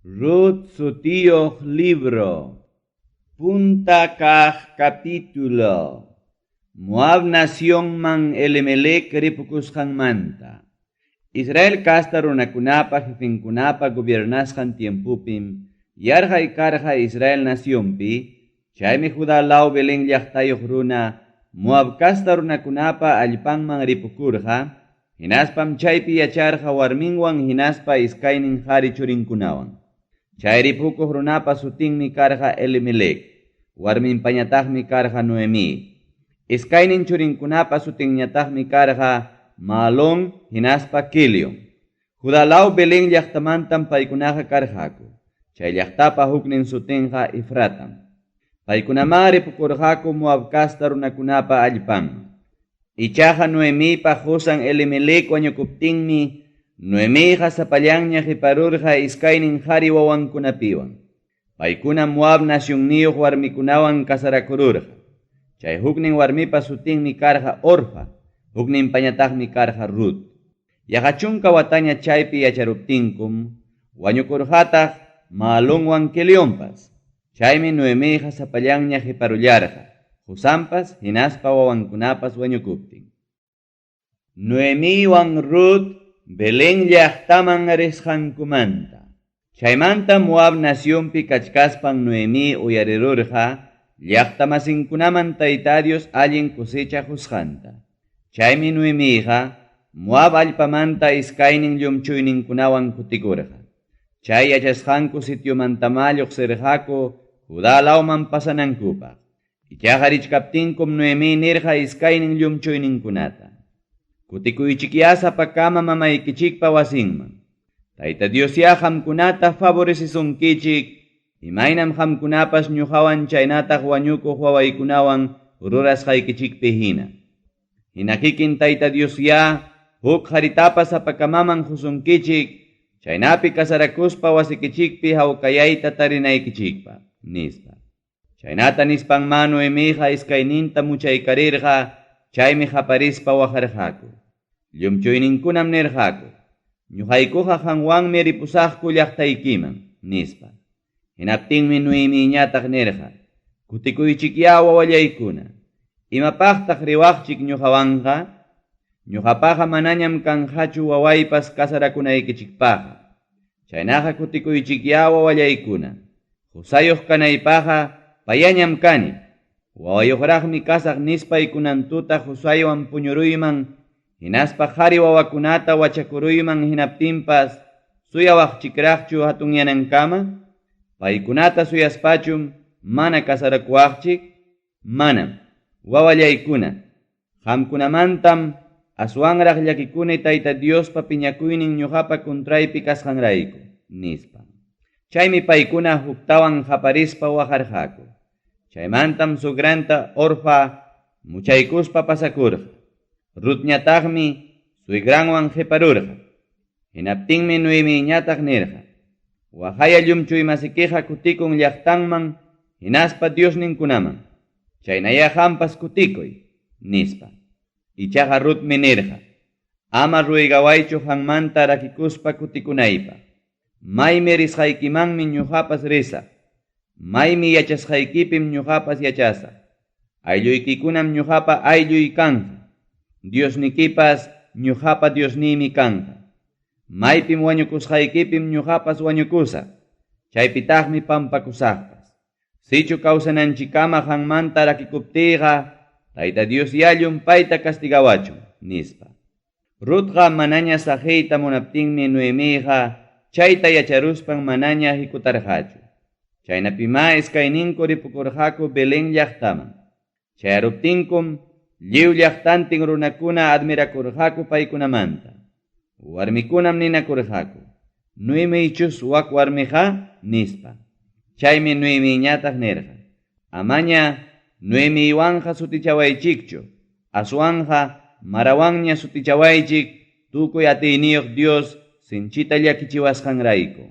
Ruth sutioh libro. Punta kah capítulo. Moab nación man Elimelech ripukushan manta. Israel kasta runakunapa jefinkunapa gobernashan tiempupim. Yarja y karja Israel naciónpi. Chaymi Judá lau Belén llaqtayoq runa. Moab kasta runakunapa allpan man ripukurja. Hinaspam chaypi yacharja warminwan hinaspa iskaynin hari churinkunawan. Chayri pukuq runapa sutinmi karqa Elimelech, warminpañataqmi karqa Noemi. Iskaynin churinkunapa sutinñataqmi karqa Mahlón hinaspa Kilion. Judá lau Belén llaqtamantam paykunaqa karqaku. Chay llaqtapa huknin sutinqa Efratam. Paykunamari pukurqaku Moab kasta runakunapa allpan. Ichaqa Noemipa qusan Elimelech wañukuptinmi Noemiqa sapallanña hiparurqa iskaynin hari wawankunapiwan. Paykuna Moab nasyunniyuq warmikunawan kasarakururqa. Chay huknin warmipa sutinmi karqa Orfa, huknin pañataqmi karqa Ruth. Yaqachunka wataña chaypi yacharuptinkum, wañukurqataq Mahlonwan Kelionpas. Chaymi Noemiqa sapallanña hiparullarqa, husampas hinaspa wawankunapas wañukuptin. Noemiwan Ruth Belén llaqtaman risqankumanta. Chaymanta Moab naciónpi kachkaspan Noemi uyarirurqa, llaqtamasinkunaman Tayta Dios allin cosecha husqanta. Chaymi Noemiqa Moab allpamanta iskaynin llumchuyninkunawan kutikurqa. Chay yachasqanku sitiomantamá lluqsirqaku Judá lauman pasanankupaq. Ichaqa richkaptinkum Noemi nirqa iskaynin llumchuyninkunata. Kutikuychikyasa pakama mamaykichikpa wasinman. Tayta Dios ya hamkunata favorecisunkichik, imaynam hamkunapas ñuqawan chaynataq wañukuq wawaykunawan rurasqaykichikpi hina. Hinakikin Tayta Dios ya huk haritapas apakamaman husunkichik, chaynapi kasarakuspa wasikichikpi hawkayayta tarinaykichikpa, nispa. Chaynata nispanma Noemiqa iskayninta muchaykarirqa, chaymi haparispa wajarqaku. Llumchuyninkunam nirqaku, ñuqaykuqa qanwanmi ripusaqku llaqtaykiman, nispa. Hinaptinmi Noemiñataq nirqa, kutikuychikya wawallaykuna, imapaqtaq riwaqchik ñuqawanqa? Ñuqapaqa manañam kanqachu wawaypas kasarakunaykichikpaqa. Chaynaqa kutikuychikya wawallaykuna, husayuq kanaypaqa payañam kani. Wawayuqraqmi kasaq nispaykunantuta husaywan puñuruyman, hinaspa hari wawakunata wachakuruyman hinaptinpas suyawaqchikraqchu hatunyanankama. Paykunata suyaspachum mana kasarakuwaqchik. Manam, wawallaykuna, qamkunamantam aswanraq llakikunay Tayta Diospa piñakuynin ñuqapa kuntraypi kasqanrayku, nispa. Chaymi paykuna huktawan haparispa wajarqaku. Chaymantam sugranta Orfa muchaykuspa pasakurqa. Ruthñataqmi suygranwan hiparurqa. Hinaptinmi Noemiñataq nirqa, wahaya llumchuy masikiqa kutikun llaqtanman hinaspa Diosninkunaman. Chaynaya hampas kutikuy, nispa. Ichaqa Ruthmi nirqa, ama ruygawaychu hanmanta rakikuspa kutikunaypa. Maymi risqaykimanmi ñuqapas risaq. Maymi yachasqaykipim ñuqapas yachasaq. Aylluykikunam ñuqapa aylluy kanqa. Diosnikipas ñuqapa Diosnimi kanqa. Maypim wañukusqaykipim ñuqapas wañukusaq. Chaypitaqmi pampakusaqpas. Sichu kawsananchikama hanmanta rakikuptiyqa, Tayta Dios ya llumpayta kastigawachun, nispa. Ruthqa manaña saqiyta munaptinmi Noemiqa chayta yacharuspan manaña hikutarqachu. Chaynapima iskayninku ripukurqaku Belén llaqtaman. Chayaruptinkum lliw llaqtantin runakuna admirakurqaku paykunamanta. Warmikunam ninakurqaku, Noemichus wak warmiqa, nispa. Chaymi Noemiñataq nirqa, amaña Noemiwanqa sutichawaychikchu, aswanqa marawanña sutichawaychik tukuy atiyniyuq Dios sinchita llakichiwasqanrayku.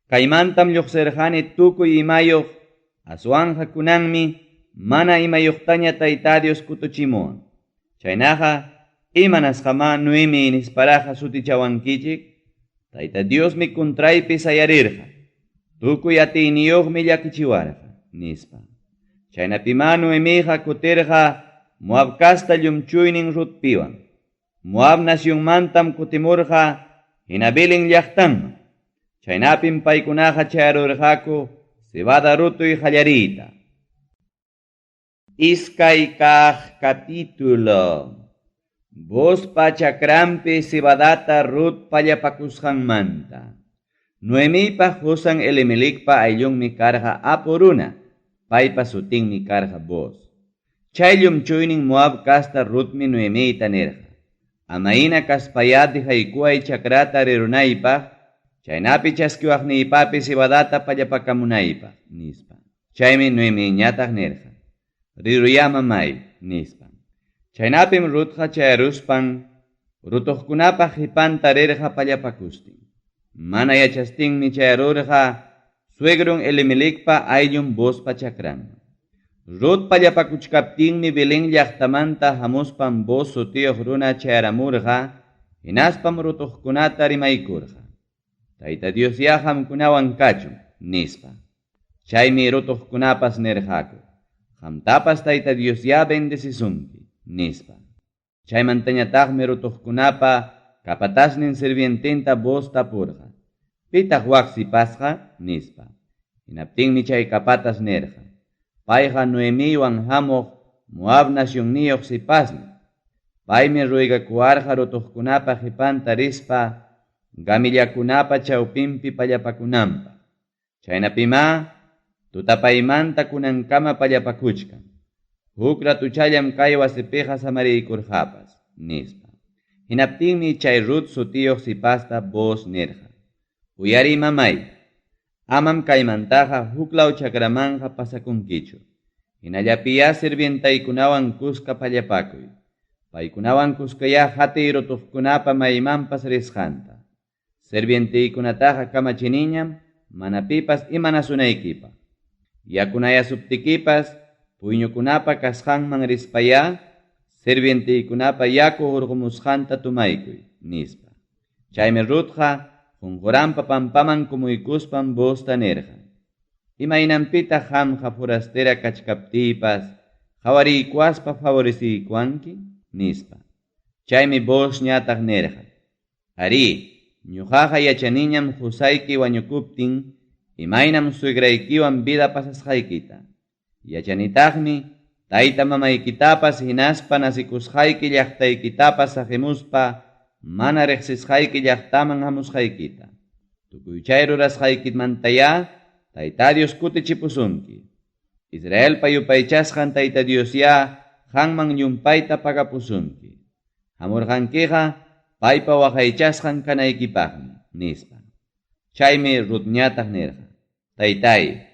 Kaymantam lluqsirqani tukuy imayuq, aswanqa kunanmi mana imayuqtaña Tayta Dios kutuchimuwan. Chaynaqa imanasqama Noemi nisparaqa sutichawankichik, Tayta Diosmi kuntraypi sayarirqa, tukuy atiniyuqmi llakichiwarqa, nispa. Chaynapima Noemiqa kutirqa Moab kasta llumchuynin Rutpiwan. Moab nacionmantam kutimurqa hina Belén llaqtanman. Chaynapim paykunaqa chayarurqaku cebada rutuy qallariyta. Iskay kaq capítulo. Bospa chakrampi cebadata Rut pallapakusqanmanta. Noemipa Josan Elimelecpa ayllunmi karqa Apuruna, paypa sutinmi karqa Boz. Chay llumchuynin Moab kasta Rutmi Noemita nirqa. Amaina kaspayati haykuay chakrata rirunaypaq, chaynapi chaskiwaqniypapi cebadata pallapakamunaypaq, nispa. Chaymi Noemiñataq nirqa. Riruya mamay, nispa. Chaynapim Rutqa chayaruspan, rutuqkunapaq hipanta rirqa pallapakustin. Mana yachastinmi chayarurqa suegrun Elimelecpa ayllun Bospa chakran. Rut pallapakuchkaptinmi Belén llaqtamanta hamuspan Boz sutiyuq runa chayaramurqa, hinaspam rutuqkunata rimaykurqa. Tayta Dios ya hamkunawan kachun, nispa. Chaymi rutuqkunapas nirqaku. Hamtapas Tayta Dios ya bendecisunki, nispa. Chaymantañataqmi rutuqkunapa kapatasnin sirviententa Boz tapurqa. Pitaq waqsipasqa, nispa. Hinaptinmi chay kapatas nirqa. Payqa Noemiwan hamuq Moab nacionniyuq sipasmi. Paymi ruygakuwarqa rutuqkunapa hipanta rispa gamillakunapa chawpinpi pallapakunanpaq. Chaynapima tutapaymanta kunankama pallapakuchkan. Huk ratuchallam kay wasipiqa samariykurqapas, nispa. Hinaptinmi chay Rut sutiyuq sipasta Boz nirqa. Uyari mamay, amam kaymantaqa huklaw chakramanqa pasakunkichu. Hinallapiya sirvientaykunawan kuska pallapakuy. Paykunawan kuskaya hatiy rutuqkunapa maymanpas risqanta. Sirvientaykunataqa kamachiniñam manapipas imanasunaykipa. Yakunayasuptikipas puyñukunapa kasqanman rispaya, sirvientaykunapa yaku hurqumusqanta tumaykuy, nispa. Chaymi Rutqa Junquranpa pampaman kumuykuspan Bozta nirqa. Imaynanpita hamqa forastera kachkaptipas, hawariykuaspa favoreciykuanki, nispa. Chaymi Boz ñataq nirqa. Ari, ñuqaqa yachaniñam Husayki wañukuptin, imaynam suegraykiwan vida pasasqaykita. Yachanitaqmi, tayta mamaykitapas hinaspa nasikusqayki llaqtaykitapas saqimuspa, mana riqsisqayki llaqtaman hamusqaykita. Tukuy chay rurasqaykimantaya, Tayta Dios kutichipusunki. Israelpa yupaychasqan Tayta Dios ya hanman llumpayta pagapusunki. Hamurqankiqa paypa waqaychasqan kanaykipaqmi, nispa. Chaymi Rutñataq nirqa. Taytay,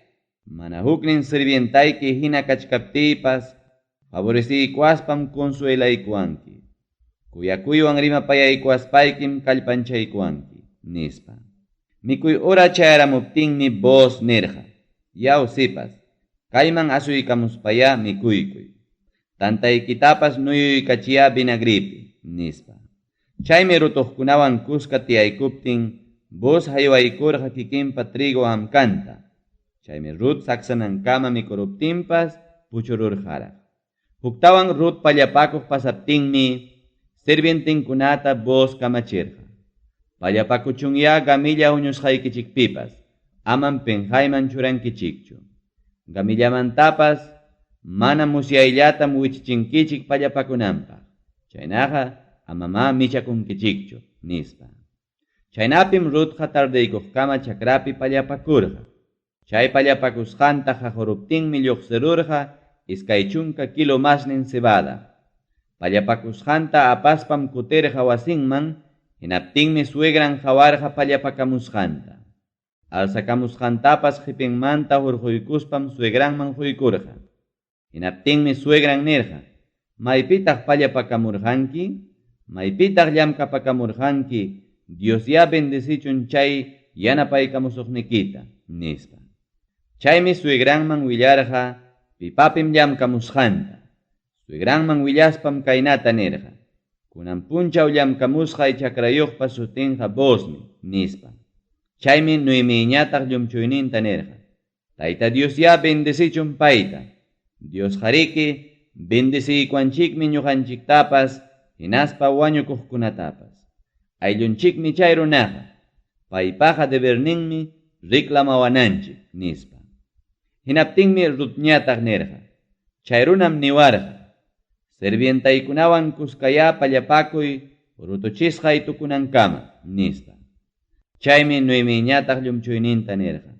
mana huknin sirvientayki hina kachkaptipas, favoreciykuaspam consuelaykuanki. Kuyakuywan rimapayaykuaspaykim kallpanchaykuanki, nispa. Mikuy ora chayaramuptinmi Boz nirqa. Yaw sipas, kayman asuykamuspaya mikuykuy. Tantaykitapas nuyuykachiya vinagripi, nispa. Chaymi rutuqkunawan kuska tiyaykuptin, Boz haywaykurqa kikinpa trigo hamkanta. Chaymi Rut saksanankama mikuruptinpas puchururqaraq. Huktawan Rut pallapakuq pasaptinmi, sirvientinkunata Boz kamachirqa. Pallapakuchunya gamilla uñusqaykichikpipas, aman penjayman churankichikchu. Gamillamantapas, mana musyayllatam wichichinkichik pallapakunanpaq. Chaynaqa, amama michakunkichikchu, nispa. Chaynapim Rutqa tardaykuqkama chakrapi pallapakurqa. Chay pallapakusqanta haquruptinmi lluqsirurqa iskay chunka kilo masnin cebada. Pallapakusqanta apaspam kutirqa wasinman, hinaptinmi suegran hawarqa pallapakamusqanta. Alsakamusqantapas qipinmanta hurquykuspam suegranman huykurqa. Hinaptinmi suegran nirqa, maypitaq pallapakamurqanki, maypitaq llamkapakamurqanki, Dios ya bendecichun chay yanapaykamusuqnikita, nispa. Chaymi suegranman willarqa, pipapim llamkamusqanta. Suegranman willaspam kaynata nirqa. Kunan punchaw llamkamusqay chakrayuqpa sutinqa Bozmi, nispa. Chaymi Noemiñataq llumchuyninta nirqa. Tayta Dios ya bendecichun payta. Dios jariki bendeciykuanchikmi ñuqanchiktapas hinaspa wañukuqkunatapas. Ayllunchikmi chay runaqa. Paypaqa deberninmi reclamawananchik nispa. Hinaptinmi Rutñataq nirqa. Chay runam niwarqa. Servientaykunawan kuskaya pallapakuy rutuchisqay tukunankama nispa. Chaymi Noemiñataq llumchuyninta nirqa.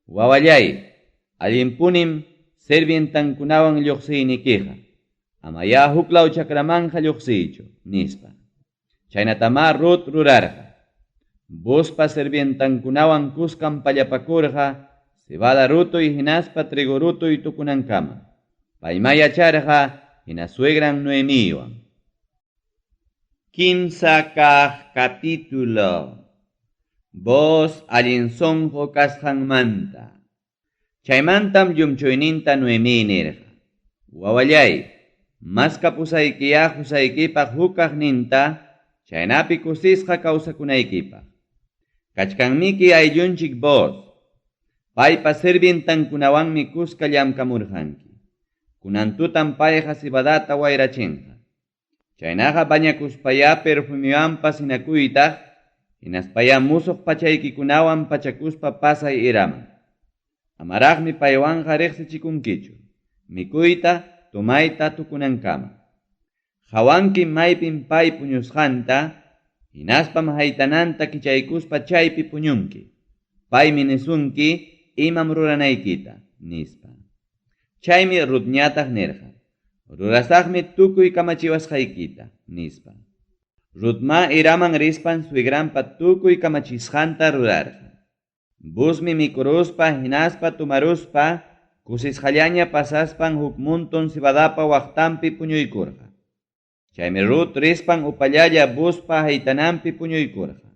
Wawallay, allinpunim servientankunawan lluqsiynikiqa. Amaya huklaw chakramanja lluqsiychu nispa. Chaynatama Rut rurarqa. Buspa servientankunawan kuskan pallapakurqa cebada rutuy hinaspa trigo rutuy tukunankama. Paymaya charqa hina suegran Noemiwan. Kimsa kaq capítulo. Vos allinsonjo kasqanmanta. Chaymantam llumchuyninta Noemi nirqa. Wawallay, maskapusaykiya husaykipaq hukaq ninta, chaynapi kusisqa kawsakunaykipaq. Kachkanmiki ayllunchik vos. Paypa servientankunawanmi kuska llamkamurqanki. Kunantutan payqa cebadata wayrachinqa. Chaynaqa bañakuspaya perfumewanpas hinakuytaq, hinaspaya musuq pachaykikunawan pachakuspa pasay iraman. Amaraqmi paywanqa riqsichikunkichu. Mikuyta, tumayta tukunankama. Hawanki maypin pay puñusqanta, hinaspam haytananta kichaykuspa chaypi puñunki. Paymi nisunki imam ruranaykita nispa. Chaymi Rutñataq nirqa. Rurasaqmi tukuy kamachiwasqaykita nispa. Rutma iraman rispan suegranpa tukuy kamachisqanta rurarqa. Busmi mikuruspa hinaspa tumaruspa kusisqallaña pasaspan huk montón cebadapa waqtanpi puñuykurqa. Chaymi Rut rispan upallalla buspa haytananpi puñuykurqa.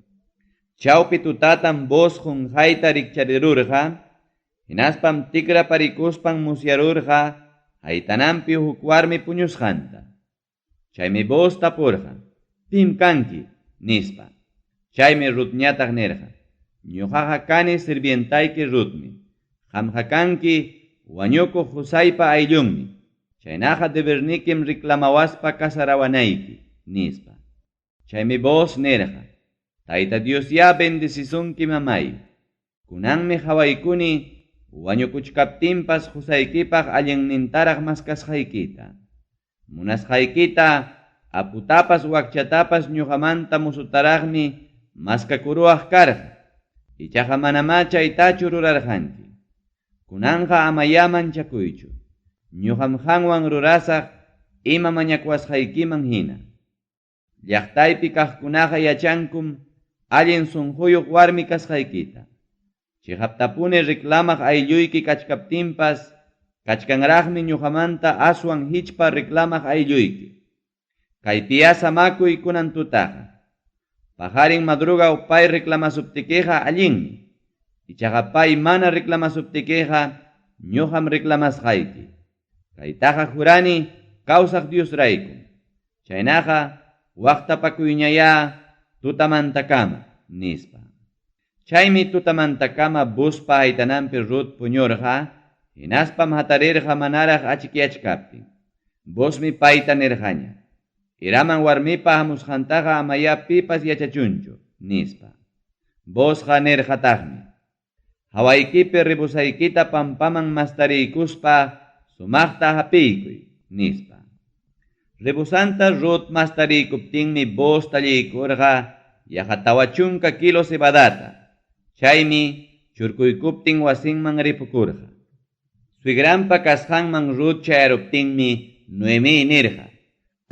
Chawpi tutatan bus junjayta rikcharirurqa, hinaspam tikra parikuspan musyarurqa haytananpi huk warmi puñusqanta. Chaymi bus tapurqa. Pim kanki nispa. Chaymi Rutñataq nirqa. Ñuqaqa kani sirvientayki Rutmi. Qamqa kanki wañukuq husaypa ayllunmi. Chaynaqa debernikim reclamawaspa kasarawanayki nispa. Chaymi vos nirqa. Tayta Dios ya bendecisunki mamay. Kunanmi hawaykuni wañukuchkaptinpas husaykipaq allinnintaraq maskasqaykita. Munasqaykita aputapas wakchatapas ñuqamanta musutaraqmi maskakuruwaq karqa. Ichaqa manama chaytachu rurarqanki. Kunanqa amaya manchakuychu. Ñuqam qanwan rurasaq ima mañakuwasqaykiman hina. Llaqtaypi kaqkunaqa yachankum allin sunquyuq warmi kasqaykita. Chihaptapuni reclamaq aylluyki kachkaptinpas kachkanraqmi ñuqamanta aswan hichpa reclamaq aylluyki. Kaypiya samakuy kunan tutaqa. Pajarin madruga pay reclamasuptikiqa allinmi. Ichaqa pay mana reclamasuptikiqa ñuqam reclamasqayki. Kaytaqa jurani kawsaq Dios rayku. Chaynaqa waqtapakuyñaya tutamantakama nispa. Chaymi tutamantakama buspa haytananpi Rut puñurqa, hinaspam hatarirqa manaraq achikyachkaptin. Busmi payta nirqaña. Iraman warmipa hamusqantaqa amaya pipas yachachunchu nispa. Busqa nirqataqmi. Hawaykipi ribusaykita pampaman mastariykuspa sumaqta hapiykuy nispa. Ribusanta Rut mastarikuptinmi Bos tallikurqa yaqatawachunka kilo cebadata. Chaymi churkuykuptin wasinman ripukurqa. Suigranpa kasqanman Rut chayaruptinmi Noemi nirqa.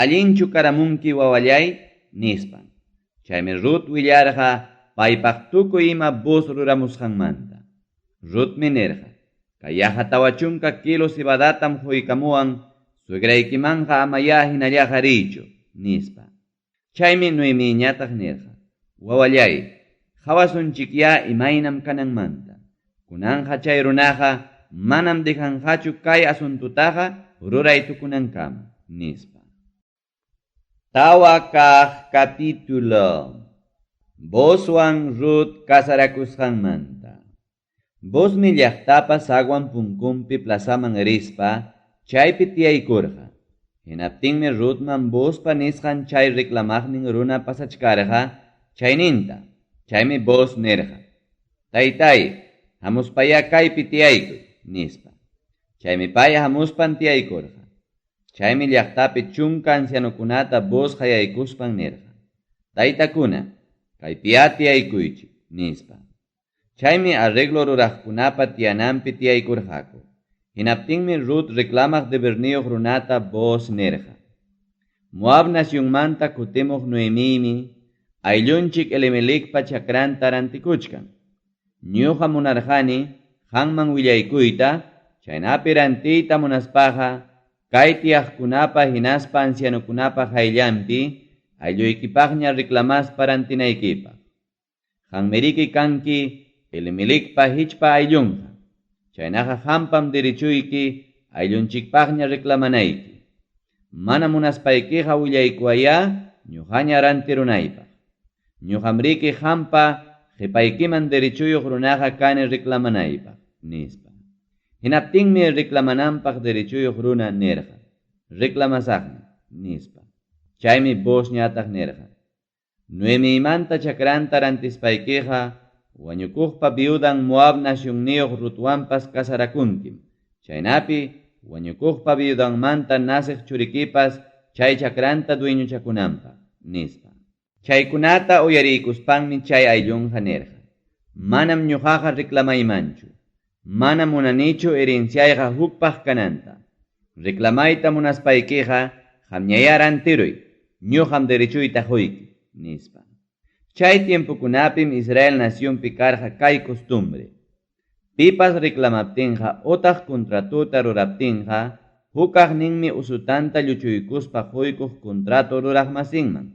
Allinchu karamunki wawallay nispan. Chaymi Rut willarqa paypaq tukuy ima Bos ruramusqanmanta. Rutmi nirqa. Kay yaqatawachunka kilo cebadatam huykamuwan suegraykimanqa amaya hinallaqa riychu nispa. Chaymi Noemiñataq nirqa. Wawallay, hawasunchikya imaynam kananmanta. Kunanqa chay runaqa manam dejanqachu kay asuntutaqa ruray tukunankama nispa. Tawa kaq capítulo. Boswan Ruth casarakusqanmanta. Bos mi llaqtapas aguan punkumpi plazaman rispa, chaypi tiyaykurqa. Hinaptinmi Ruthman bospa nisqan chay reclamaqnin runa pasachkarqa, chayninta, chaymi bos nirqa. Taytay, hamuspaya kaypi tiyaykuy, nispa. Chaymi paya hamuspan tiyaykurqa. Chaymi llaqtapi chunka ancianukunata bos hayaykuspan nirqa. Taytakuna, kaypiya tiyaykuychik, nispa. Chaymi arreglo ruraqkunapa tiyanampi tiyaykurqaku. Hinaptinmi Ruth reclamaq deberniyoq runata bos nirqa. Moab nacionmanta kutimuq Noemimi, ayllunchik Elimelecpa chakranta rantikuchkan. Ñuqa munarqani, qanman willaykuyta, chaynapi rantiyta munaspaqa, kay tiyaqkunapa hinaspa ancianukunapa hayllampi, aylluykipaqña reclamaspa rantinaykipaq. Qanmiriki kanki Elimelecpa hichpa ayllunqa. Chaynaqa hampam derechuyki ayllunchikpaqña reclamanayki. Mana munaspaykiqa willaykuaya ñuqaña rantirunaypaq. Ñuqamriki hampa qipaykiman derechuyuq runaqa kani reclamanaypaq, nispa. Hinaptinmi reclamananpaq derechuyuq runa nirqa. Reclamasaqmi, nispa. Chaymi bos ñataq nirqa. Noemimanta chakranta rantispaykiqa wañukuqpa viudan Moab nacionniyuq Ruthwanpas kasarakunkim. Chaynapi wañukuqpa viudanmanta nasiq churikipas chay chakranta dueñuchakunanpaq, nispa. Chaykunata uyariykuspanmi chay ayllunqa nirqa. Manam ñuqaqa reclamaymanchu. Manam munanichu herenciayqa hukpaq kananta. Reclamayta munaspaykiqa qamñaya rantiruy, ñuqam derechuyta quyki, nispa. Chay tiempukunapim Israel nacionpi karqa kay costumbre. Pipas reclamaptinqa otaq contratuta ruraptinqa, hukaqninmi usutanta lluchuykuspa quykuq contrato ruraqmasinman.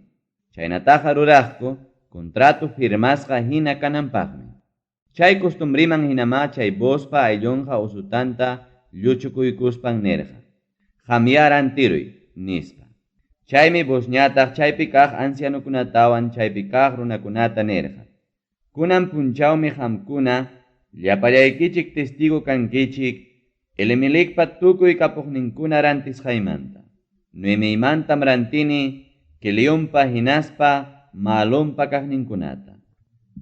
Chaynataqa ruraqku contrato firmasqa hina kananpaqmi. Chay costumbriman hinama chay bospa ayllunqa usutanta lluchukuykuspan nirqa. Qamya rantiruy, nispa. Chaymi bosñataq chaypi kaq ancianukunatawan chaypi kaq runakunata nirqa. Kunan punchawmi qamkuna llapallaykichik testigo kankichik Elimelecpa tukuy kapuqninkuna rantisqaymanta. Noemiymantam rantini Keliumpa hinaspa Mahlonpa kaqninkunata.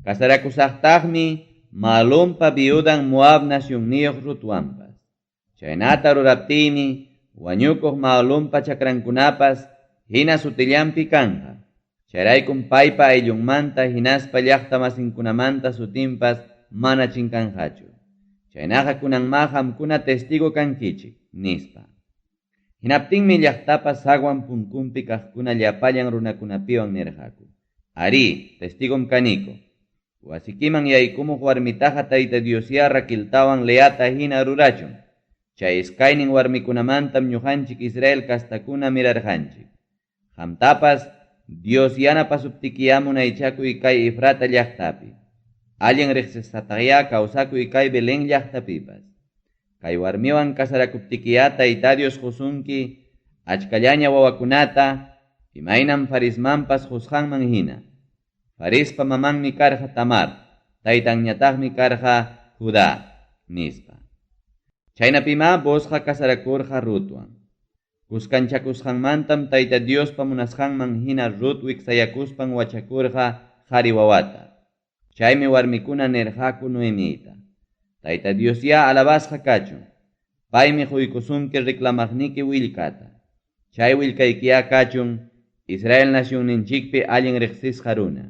Kasarakusaqtaqmi Mahlonpa viudan Moab nacionniyuq Ruthwanpas. Chaynata ruraptiymi wañukuq Mahlonpa chakrankunapas hina sutillampi kanqa. Chayraykum paypa ayllunmanta hinaspa llaqta masinkunamanta sutinpas mana chinkanqachu. Chaynaqa kunanma qamkuna testigo kankichik, nispa. Hinaptinmi llaqtapas sagwan punkumpi kaqkuna llapallan runakunapiwan nirqaku. Ari, testigom kaniko. Wasikiman yaykumuq warmitaqa Tayta Diosya Raqueltawan Leata hina rurachun. Chay iskaynin warmikunamantam ñuqanchik Israel kastakuna mirarqanchik. Qamtapas Dios yanapasuptikiyamunaychakuy kay Efrata llaqtapi. Allin riqsisqataqya kawsakuy kay Belén llaqtapipas. Kay warmiwan kasarakuptikiya Tayta Dios qusunki achkallaña wawakunata imaynam Farismanpas qusqanman hina. Farispa mamanmi karqa Tamar, taytanñataqmi karqa Judá, nispa. Chaynapima bosqa kasarakurqa Ruthwan. Kuskanchakusqanmantam Tayta Diospa munasqanman hina Ruth wiksayakuspan wachakurqa qhari wawata. Chaymi warmikuna nirqaku Noemita. Tayta Diosya alabasqa kachun. Paymi quykusunki reclamaqniki willkata. Chay willkaykiya kachun Israel nacionninchikpi allin riqsisqa runa.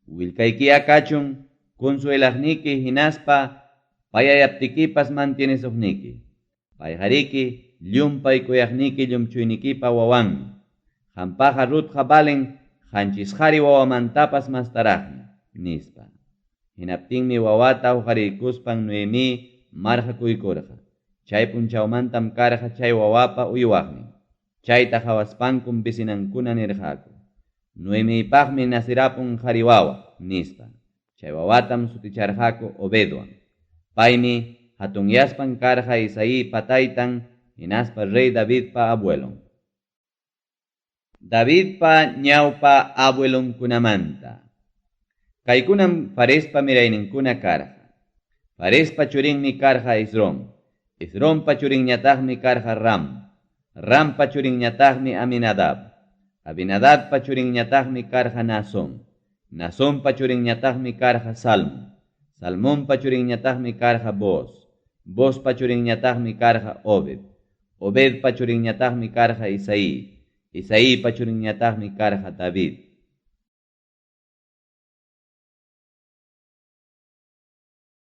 Willkaykiya kachun consuelaqniki hinaspa payayaptikipas mantienesuqniki. Payqariki llumpay kuyaqniki llumchuynikipa wawanmi. Qampaqa Ruthqa balin qanchisqari wawamantapas mastaraqmi, nispa. Hinaptinmi wawata uqariykuspan Noemi marqakuykurqa. Chay punchawmantam karqa chay wawapa uywaqnin. Chayta hawaspankum visinankuna nirqaku. Noemipaqmi nasirapun qhari wawa, nispa. Chay wawatam suticharqaku Obedwan. Paymi hatunyaspan karqa Isaí pataytan hinaspa rey Davidpa abuelon. Davidpa ñawpa abuelonkunamanta. Kaykunam Farespa mirayninkuna karqa. Farespa churinmi karqa Esrom. Esrompa churinñataqmi karqa Ram. Rampa churinñataqmi Aminadab. Abinadabpa churinñataqmi karqa Naasón. Naasonpa churinñataqmi karqa Salmo. Salmonpa churinñataqmi karqa Boz. Bozpa churinñataqmi karqa Obed. Obedpa churinñataqmi karqa Isaí. Isaípa churinñataqmi karqa David.